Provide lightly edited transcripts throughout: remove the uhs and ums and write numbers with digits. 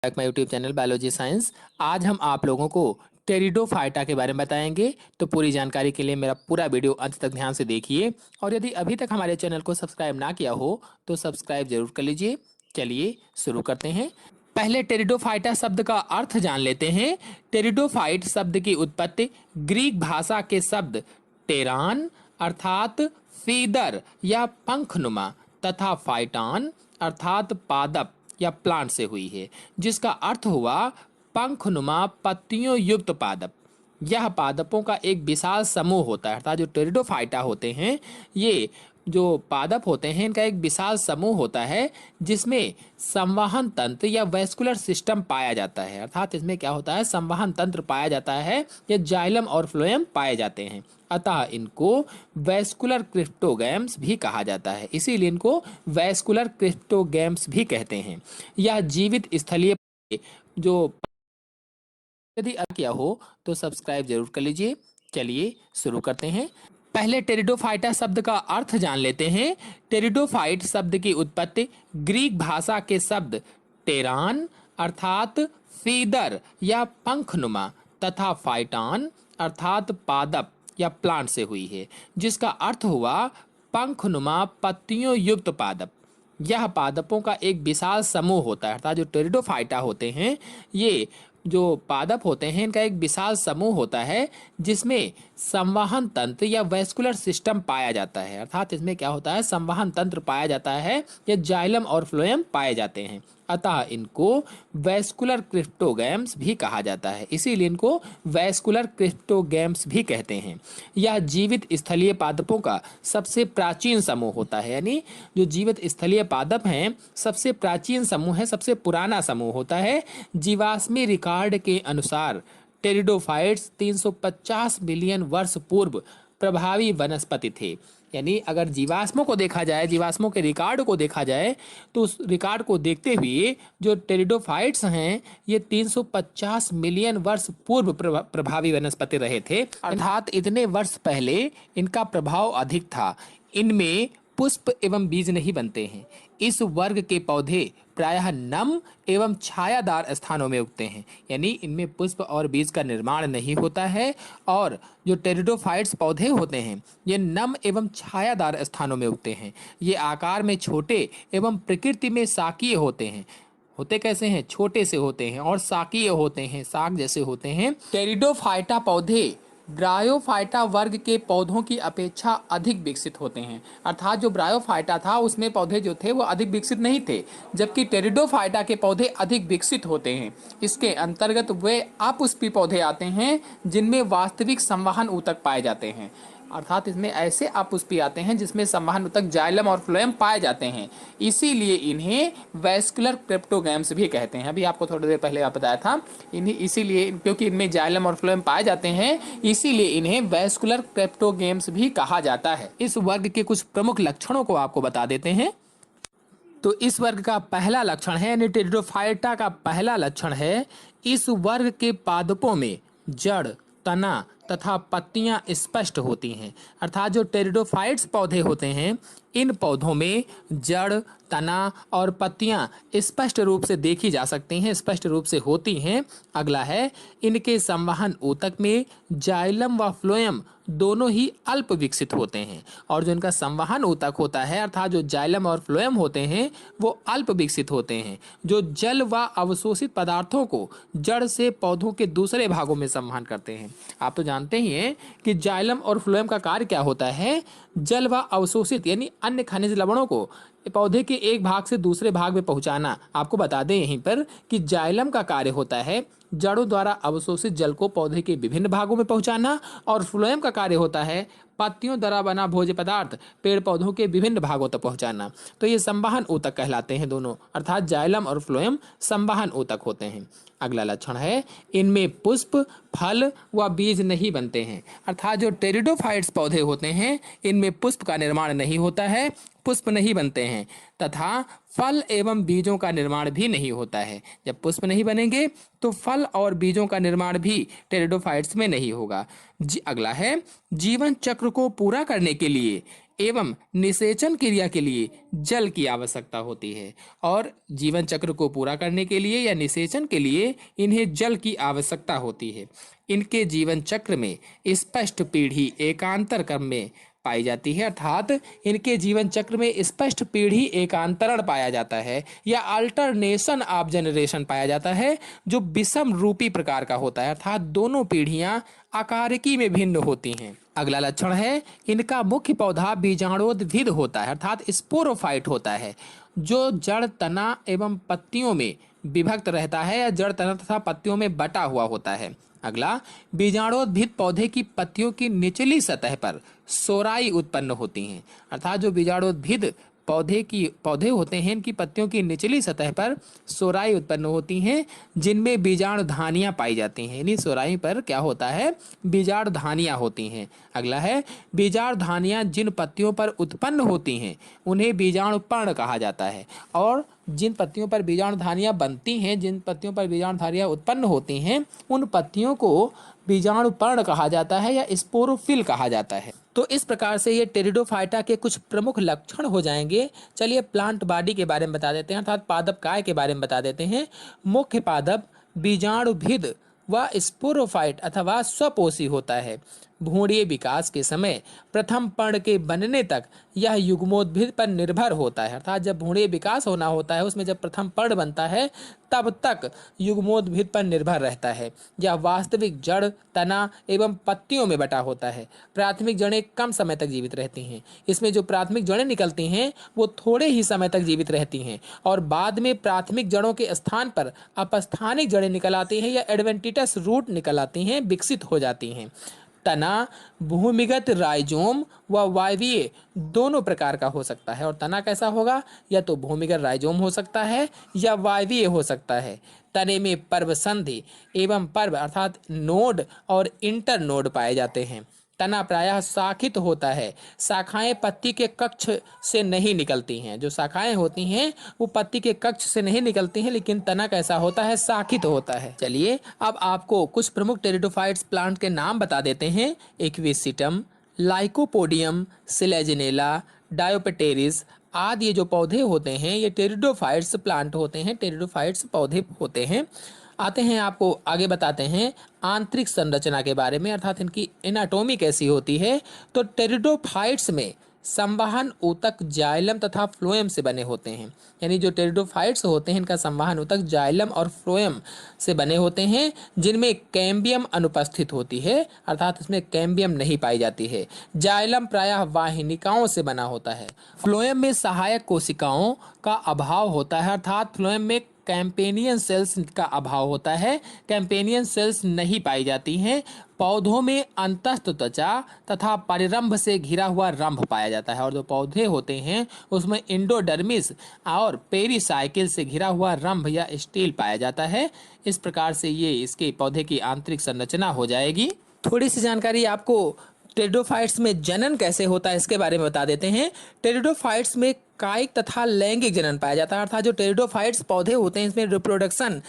Back my YouTube channel biology science. आज हम आप लोगों को टेरिडोफाइटा के बारे में बताएंगे। तो पूरी जानकारी के लिए मेरा पूरा वीडियो अंत तक ध्यान से देखिए और यदि अभी तक हमारे चैनल को सब्सक्राइब ना किया हो तो सब्सक्राइब जरूर कर लीजिए। चलिए शुरू करते हैं। पहले टेरिडोफाइटा शब्द का अर्थ जान लेते हैं। टेरिडोफाइट शब्द की उत्पत्ति ग्रीक भाषा के शब्द टेरान अर्थात फीदर या पंखनुमा तथा फाइटान अर्थात पादप या प्लांट से हुई है, जिसका अर्थ हुआ पंखनुमा पत्तियों युक्त पादप। यह पादपों का एक विशाल समूह होता है, अर्थात जो टेरिडोफाइटा होते हैं ये जो पादप होते हैं इनका एक विशाल समूह होता है जिसमें संवहन तंत्र या वैस्कुलर सिस्टम पाया जाता है। अर्थात इसमें क्या होता है, संवहन तंत्र पाया जाता है या जाइलम और फ्लोएम पाए जाते हैं। अतः इनको वैस्कुलर क्रिप्टोगैम्स भी कहा जाता है, इसीलिए इनको वैस्कुलर क्रिप्टोगैम्स भी कहते हैं। यह जीवित स्थलीय जो यदि किया हो तो सब्सक्राइब जरूर कर लीजिए। चलिए शुरू करते हैं। पहले टेरिडोफाइटा शब्द का अर्थ जान लेते हैं। टेरिडोफाइट शब्द की उत्पत्ति ग्रीक भाषा के शब्द टेरान अर्थात फीदर या पंखनुमा तथा फाइटान अर्थात पादप या प्लांट से हुई है, जिसका अर्थ हुआ पंखनुमा पत्तियों युक्त पादप। यह पादपों का एक विशाल समूह होता है, अर्थात जो टेरिडोफाइटा होते हैं ये जो पादप होते हैं इनका एक विशाल समूह होता है जिसमें संवहन तंत्र या वैस्कुलर सिस्टम पाया जाता है। अर्थात इसमें क्या होता है, संवहन तंत्र पाया जाता है या जाइलम और फ्लोएम पाए जाते हैं। अतः इनको वैस्कुलर क्रिप्टोगैम्स भी कहा जाता है, इसीलिए इनको वैस्कुलर क्रिप्टोगैम्स भी कहते हैं। यह जीवित स्थलीय पादपों का सबसे प्राचीन समूह होता है, यानी जो जीवित स्थलीय पादप हैं सबसे प्राचीन समूह है, सबसे पुराना समूह होता है। जीवाश्मी रिकॉर्ड के अनुसार टेरिडोफाइट्स 350 मिलियन वर्ष पूर्व प्रभावी वनस्पति थे। यानी अगर जीवाश्मों को देखा जाए, जीवाश्मों के रिकॉर्ड को देखा जाए तो उस रिकॉर्ड को देखते हुए जो टेरिडोफाइट्स हैं ये 350 मिलियन वर्ष पूर्व प्रभावी वनस्पति रहे थे। अर्थात इतने वर्ष पहले इनका प्रभाव अधिक था। इनमें पुष्प एवं बीज नहीं बनते हैं। इस वर्ग के पौधे प्रायः नम एवं छायादार स्थानों में उगते हैं, यानी इनमें पुष्प और बीज का निर्माण नहीं होता है। और जो टेरिडोफाइट्स पौधे होते हैं ये नम एवं छायादार स्थानों में उगते हैं। ये आकार में छोटे एवं प्रकृति में शाकीय होते हैं। होते कैसे हैं, छोटे से होते हैं और शाकीय होते हैं, शाक जैसे होते हैं। टेरिडोफाइटा पौधे ब्रायोफाइटा वर्ग के पौधों की अपेक्षा अधिक विकसित होते हैं। अर्थात जो ब्रायोफाइटा था उसमें पौधे जो थे वो अधिक विकसित नहीं थे, जबकि टेरिडोफाइटा के पौधे अधिक विकसित होते हैं। इसके अंतर्गत वे अपुष्पी पौधे आते हैं जिनमें वास्तविक संवहन ऊतक पाए जाते हैं। अर्थात इसमें ऐसे अपुष्पी आते हैं जिसमें संवहन ऊतक जाइलम और फ्लोएम पाए जाते हैं, इसीलिए इन्हें वैस्कुलर क्रिप्टोगैम्स भी कहते हैं। अभी आपको थोड़ी देर पहले बताया था, इन्हें इसीलिए क्योंकि इनमें जाइलम और फ्लोएम पाए जाते हैं इसीलिए इन्हें वैस्कुलर क्रिप्टोगैम्स भी कहा जाता है। इस वर्ग के कुछ प्रमुख लक्षणों को आपको बता देते हैं। तो इस वर्ग का पहला लक्षण है, यानी टेरिडोफाइटा का पहला लक्षण है, इस वर्ग के पादपों में जड़, तना तथा पत्तियां स्पष्ट होती हैं। अर्थात जो टेरिडोफाइट्स पौधे होते हैं इन पौधों में जड़, तना और पत्तियां स्पष्ट रूप से देखी जा सकती हैं, स्पष्ट रूप से होती हैं। अगला है, इनके संवहन ऊतक में जाइलम व फ्लोएम दोनों ही अल्प विकसित होते हैं। और जो इनका संवहन ऊतक होता है अर्थात जो जाइलम और फ्लोएम होते हैं वो अल्प विकसित होते हैं, जो जल व अवशोषित पदार्थों को जड़ से पौधों के दूसरे भागों में संवहन करते हैं। आप तो जानते ही हैं कि जाइलम और फ्लोएम का कार्य क्या होता है, जल व अवशोषित यानी अन्य खनिज लवणों को पौधे के एक भाग से दूसरे भाग में पहुंचाना। आपको बता दें यहीं पर कि जाइलम का कार्य होता है जड़ों द्वारा अवशोषित जल को पौधे के विभिन्न भागों में पहुंचाना, और फ्लोएम का कार्य होता है पत्तियों द्वारा बना भोज्य पदार्थ पेड़ पौधों के विभिन्न भागों तक पहुंचाना। तो ये संवहन ऊतक कहलाते हैं दोनों, अर्थात जाइलम और फ्लोएम संवहन ऊतक होते हैं। अगला लक्षण है, इनमें पुष्प, फल व बीज नहीं बनते हैं। अर्थात जो टेरिडोफाइट्स पौधे होते हैं इनमें पुष्प का निर्माण नहीं होता है, पुष्प नहीं बनते हैं तथा फल एवं बीजों का निर्माण भी नहीं होता है। जब पुष्प नहीं बनेंगे तो फल और बीजों का निर्माण भी टेरिडोफाइट्स में नहीं होगा। अगला है, जीवन चक्र को पूरा करने के लिए एवं निषेचन क्रिया के लिए जल की आवश्यकता होती है और जीवन चक्र को पूरा करने के लिए या निषेचन के लिए इन्हें जल की आवश्यकता होती है। इनके जीवन चक्र में स्पष्ट पीढ़ी एकांतर क्रम में पाई जाती है, अर्थात इनके जीवन चक्र में स्पष्ट पीढ़ी एकांतरण पाया जाता है या अल्टरनेशन ऑफ जनरेशन पाया जाता है, जो विषम रूपी प्रकार का होता है, अर्थात दोनों पीढ़ियां आकारिकी में भिन्न होती हैं। अगला लक्षण है इनका मुख्य पौधा बीजाणोद्भिद होता है, अर्थात स्पोरोफाइट होता है, जो जड़, तना एवं पत्तियों में विभक्त रहता है या जड़, तना तथा पत्तियों में बटा हुआ होता है। अगला, बीजाणोद्भिद पौधे की पत्तियों की निचली सतह पर सोराई उत्पन्न होती हैं, अर्थात जो बीजाणोद्भिद पौधे होते हैं, इनकी पत्तियों की निचली सतह पर सोराई उत्पन्न होती हैं, जिनमें बीजाणुधानियां पाई जाती हैं। इन्हीं सोराई पर क्या होता है, बीजाणुधानियां होती हैं। अगला है, बीजाणुधानियां जिन पत्तियों पर उत्पन्न होती हैं उन्हें बीजाणुपर्ण कहा जाता है, और जिन पत्तियों पर बीजाणुधानियां बनती हैं, जिन पत्तियों पर बीजाणुधानियां उत्पन्न होती हैं, उन पत्तियों को बीजाणुपर्ण कहा जाता है या स्पोरोफिल कहा जाता है। तो इस प्रकार से ये टेरिडोफाइटा के कुछ प्रमुख लक्षण हो जाएंगे। चलिए प्लांट बॉडी के बारे में बता देते हैं, अर्थात पादप काय के बारे में बता देते हैं। मुख्य पादप बीजाणुभिद व स्पोरोफाइट अथवा स्वपोषी होता है। भ्रूणीय विकास के समय प्रथम पर्ण के बनने तक यह युग्मोद्भिद पर निर्भर होता है, अर्थात जब भ्रूणीय विकास होना होता है उसमें जब प्रथम पर्ण बनता है तब तक युग्मोद्भिद पर निर्भर रहता है। यह वास्तविक जड़, तना एवं पत्तियों में बटा होता है। प्राथमिक जड़ें कम समय तक जीवित रहती हैं। इसमें जो प्राथमिक जड़ें निकलती हैं वो थोड़े ही समय तक जीवित रहती हैं और बाद में प्राथमिक जड़ों के स्थान पर अपस्थानिक जड़ें निकल आती हैं या एडवेंटिटस रूट निकल आती हैं, विकसित हो जाती हैं। तना भूमिगत राइजोम व वायवीय दोनों प्रकार का हो सकता है। और तना कैसा होगा, या तो भूमिगत राइजोम हो सकता है या वायवीय हो सकता है। तने में पर्व संधि एवं पर्व अर्थात नोड और इंटर नोड पाए जाते हैं। तना प्रायः शाखित होता है, शाखाएं पत्ती के कक्ष से नहीं निकलती हैं। जो शाखाएं होती हैं वो पत्ती के कक्ष से नहीं निकलती हैं, लेकिन तना कैसा होता है, शाखित होता है। चलिए अब आपको कुछ प्रमुख टेरिडोफाइट्स प्लांट के नाम बता देते हैं। इक्विसिटम, लाइकोपोडियम, सिलेजिनेला, डायोपटेरिस आदि ये जो पौधे होते हैं ये टेरिडोफाइट्स प्लांट होते हैं, टेरिडोफाइट्स पौधे होते हैं। आते हैं आपको आगे बताते हैं आंतरिक संरचना के बारे में, अर्थात इनकी एनाटॉमी कैसी होती है। तो टेरिडोफाइट्स में संवहन ऊतक जाइलम तथा फ्लोएम से बने होते हैं, यानी जो टेरिडोफाइट्स होते हैं इनका संवहन ऊतक जाइलम और फ्लोएम से बने होते हैं, जिनमें कैम्बियम अनुपस्थित होती है, अर्थात इसमें कैम्बियम नहीं पाई जाती है। जाइलम प्रायः वाहिनिकाओं से बना होता है। फ्लोएम में सहायक कोशिकाओं का अभाव होता है, अर्थात फ्लोएम में कैंपेनियन सेल्स का अभाव होता है, कैंपेनियन सेल्स नहीं पाई जाती हैं। पौधों में अंतस्थ त्वचा तथा परिरंभ से घिरा हुआ रंभ पाया जाता है, और जो पौधे होते हैं उसमें इंडोडर्मिस और पेरिसाइकिल से घिरा हुआ रंभ या स्टील पाया जाता है। इस प्रकार से ये इसके पौधे की आंतरिक संरचना हो जाएगी। थोड़ी सी जानकारी आपको टेरिडोफाइट्स में जनन कैसे होता है इसके बारे में बता देते हैं। टेरिडोफाइट्स में कायिक तथा लैंगिक जनन पाया जाता है, अर्थात जो टेरिडोफाइट्स पौधे होते हैं इसमें रिप्रोडक्शन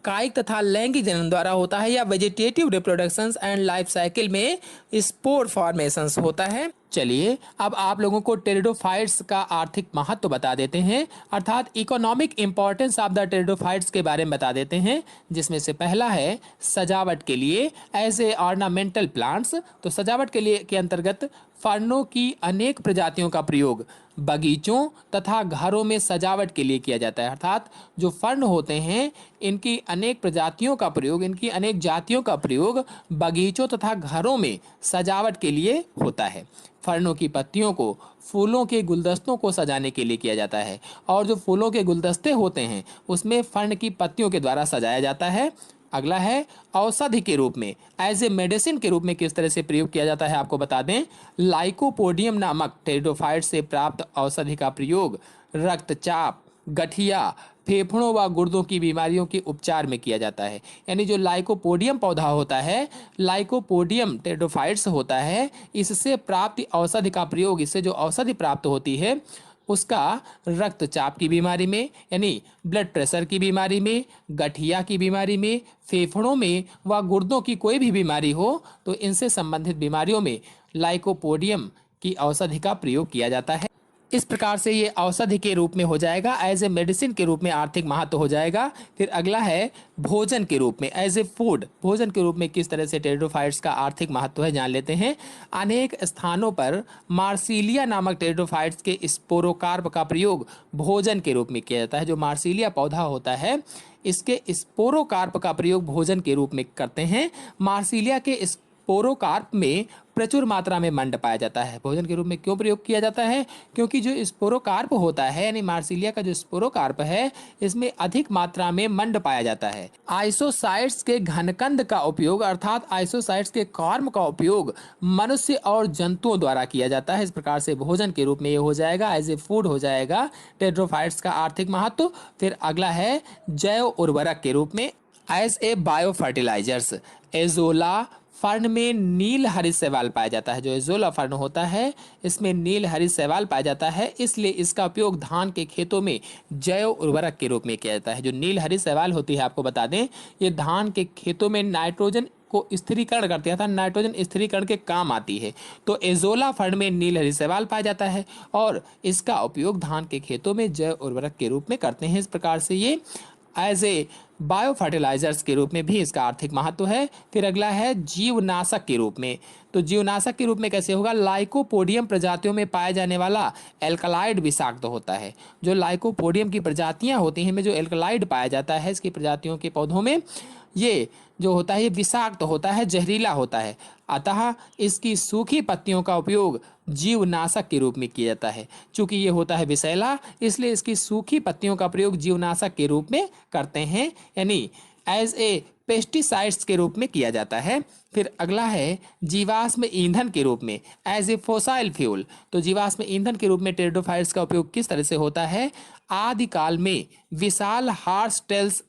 कायिक तथा लैंगिक जनन द्वारा होता है, या vegetative reproductions and life cycle में स्पोर फॉर्मेशंस होता है। चलिए अब आप लोगों को टेरिडोफाइट्स का आर्थिक महत्व बता देते हैं, अर्थात economic importance of the pteridophytes के बारे में बता देते हैं, जिसमें से पहला है सजावट के लिए एज ए ऑर्नामेंटल प्लांट्स। तो सजावट के लिए के अंतर्गत फर्नों की अनेक प्रजातियों का प्रयोग बगीचों तथा घरों में सजावट के लिए किया जाता है, अर्थात जो फर्न होते हैं इनकी अनेक प्रजातियों का प्रयोग, इनकी अनेक जातियों का प्रयोग बगीचों तथा घरों में सजावट के लिए होता है। फर्नों की पत्तियों को फूलों के गुलदस्तों को सजाने के लिए किया जाता है, और जो फूलों के गुलदस्ते होते हैं उसमें फर्न की पत्तियों के द्वारा सजाया जाता है। अगला है औषधि के रूप में, एज ए मेडिसिन के रूप में किस तरह से प्रयोग किया जाता है आपको बता दें। लाइकोपोडियम नामक टेरिडोफाइट से प्राप्त औषधि का प्रयोग रक्तचाप, गठिया, फेफड़ों व गुर्दों की बीमारियों के उपचार में किया जाता है। यानी जो लाइकोपोडियम पौधा होता है, लाइकोपोडियम टेरिडोफाइट्स होता है, इससे प्राप्त औषधि का प्रयोग, इससे जो औषधि प्राप्त होती है उसका रक्तचाप की बीमारी में यानी ब्लड प्रेशर की बीमारी में, गठिया की बीमारी में, फेफड़ों में व गुर्दों की कोई भी बीमारी हो तो इनसे संबंधित बीमारियों में लाइकोपोडियम की औषधि का प्रयोग किया जाता है। इस प्रकार से ये औषधि के रूप में हो जाएगा, एज ए मेडिसिन के रूप में आर्थिक महत्व हो जाएगा। फिर अगला है भोजन के रूप में, एज ए फूड, भोजन के रूप में किस तरह से टेरिडोफाइट्स का आर्थिक महत्व है जान लेते हैं। अनेक स्थानों पर मार्सिलिया नामक टेरिडोफाइट्स के स्पोरोकार्प का प्रयोग भोजन के रूप में किया जाता है। जो मार्सिलिया पौधा होता है, इसके स्पोरोकार्प का प्रयोग भोजन के रूप में करते हैं। मार्सिलिया के स्पोरोकार्प में प्रचुर मात्रा में मंड पाया जाता है। भोजन के रूप में क्यों प्रयोग किया जाता है? क्योंकि जो स्पोरोकार्प होता है, यानी मार्सिलिया का जो स्पोरोकार्प है, इसमें अधिक मात्रा में मंड पाया जाता है। आइसोसाइट्स के घनकंद का उपयोग अर्थात आइसोसाइट्स के कार्म का उपयोग मनुष्य और जंतुओं द्वारा किया जाता है। इस प्रकार से भोजन के रूप में ये हो जाएगा, एज ए फूड हो जाएगा टेरिडोफाइट्स का आर्थिक महत्व। फिर अगला है जैव उर्वरक के रूप में, as a bio fertilisers. Azolla fern में नील हरित शैवाल पाया जाता है। जो एजोला फर्न होता है, इसमें नील हरित शैवाल पाया जाता है, इसलिए इसका उपयोग धान के खेतों में जैव उर्वरक के रूप में किया जाता है। जो नील हरित शैवाल होती है, आपको बता दें, ये धान के खेतों में नाइट्रोजन को स्थिरीकरण करती है, नाइट्रोजन स्थिरीकरण के काम आती है। तो एजोला फर्न में नील हरित शैवाल पाया जाता है और इसका उपयोग धान के खेतों में जैव उर्वरक के रूप में करते हैं। इस प्रकार से ये एज ए बायो फर्टिलाइजर्स के रूप में भी इसका आर्थिक महत्व है। फिर अगला है जीवनाशक के रूप में। तो जीवनाशक के रूप में कैसे होगा? लाइकोपोडियम प्रजातियों में पाया जाने वाला एल्कलाइड विषाक्त होता है। जो लाइकोपोडियम की प्रजातियां होती हैं, में जो एल्कलाइड पाया जाता है इसकी प्रजातियों के पौधों में, ये जो होता है ये विषाक्त होता है, जहरीला होता है। अतः इसकी सूखी पत्तियों का उपयोग जीवनाशक के रूप में किया जाता है। चूंकि ये होता है विषैला, इसलिए इसकी सूखी पत्तियों का प्रयोग जीवनाशक के रूप में करते हैं, यानी एज ए पेस्टिसाइड्स के रूप में किया जाता है। फिर अगला है जीवाश्म ईंधन के रूप में, एज ए फोसाइल फ्यूल। तो जीवाश्म ईंधन के रूप में टेरिडोफाइट्स का उपयोग किस तरह से होता है? आदिकाल में विशाल हार्स टेल्स,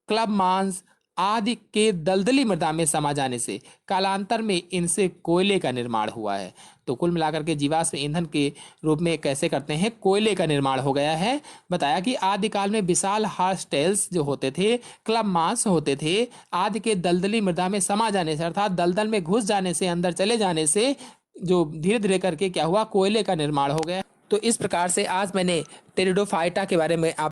क्लब मांस आदि के दलदली मृदा में समा जाने से कालांतर में इनसे कोयले का निर्माण हुआ है। तो कुल मिलाकर के जीवाश्म ईंधन के रूप में कैसे करते हैं? कोयले का निर्माण हो गया है। बताया कि आदिकाल में विशाल हार्सटेल्स जो होते थे, क्लब मांस होते थे, आदि के दलदली मृदा में समा जाने से अर्थात दलदल में घुस जाने से, अंदर चले जाने से जो धीरे धीरे करके क्या हुआ? कोयले का निर्माण हो गया। तो इस प्रकार से आज मैंने टेरिडोफाइटा के बारे में आप